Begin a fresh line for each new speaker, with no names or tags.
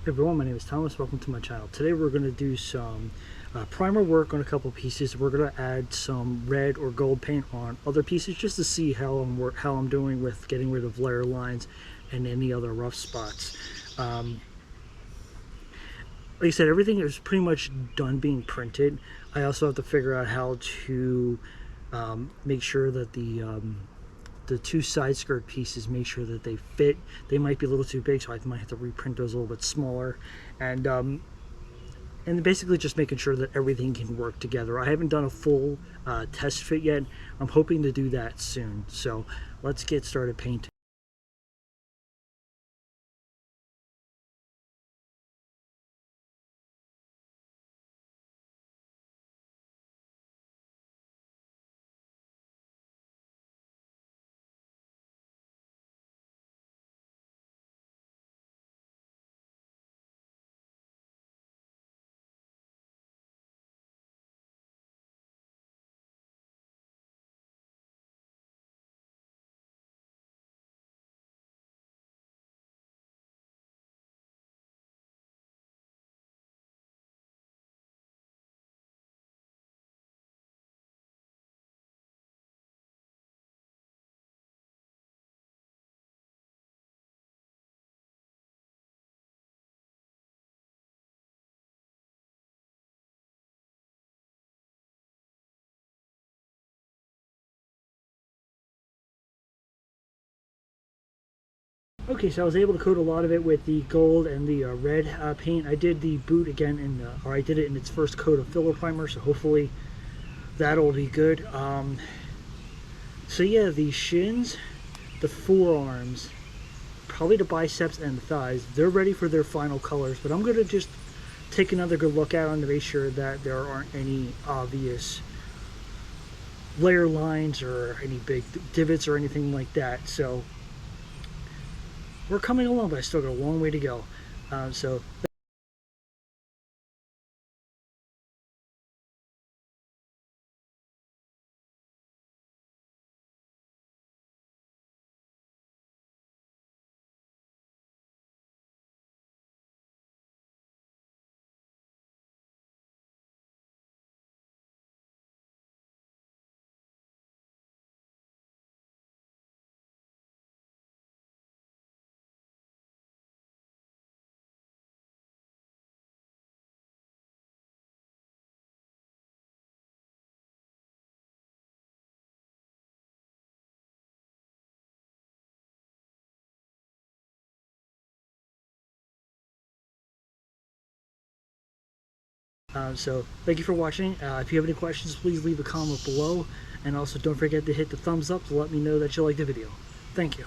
Hey everyone, my name is Thomas. Welcome to my channel. Today we're going to do some primer work on a couple pieces. We're going to add some red or gold paint on other pieces just to see how I'm doing with getting rid of layer lines and any other rough spots. Like I said, everything is pretty much done being printed. I also have to figure out how to make sure that the two side skirt pieces, make sure that they fit. They might be a little too big, so I might have to reprint those a little bit smaller. And basically just making sure that everything can work together. I haven't done a full test fit yet. I'm hoping to do that soon. So let's get started painting. Okay, so I was able to coat a lot of it with the gold and the red paint. I did the boot again, or I did it in its first coat of filler primer, so hopefully that'll be good. So yeah, the shins, the forearms, probably the biceps and the thighs, they're ready for their final colors, but I'm going to just take another good look at them to make sure that there aren't any obvious layer lines or any big divots or anything like that. So we're coming along, but I still got a long way to go. So so thank you for watching. If you have any questions, please leave a comment below, and also don't forget to hit the thumbs up to let me know that you liked the video. Thank you.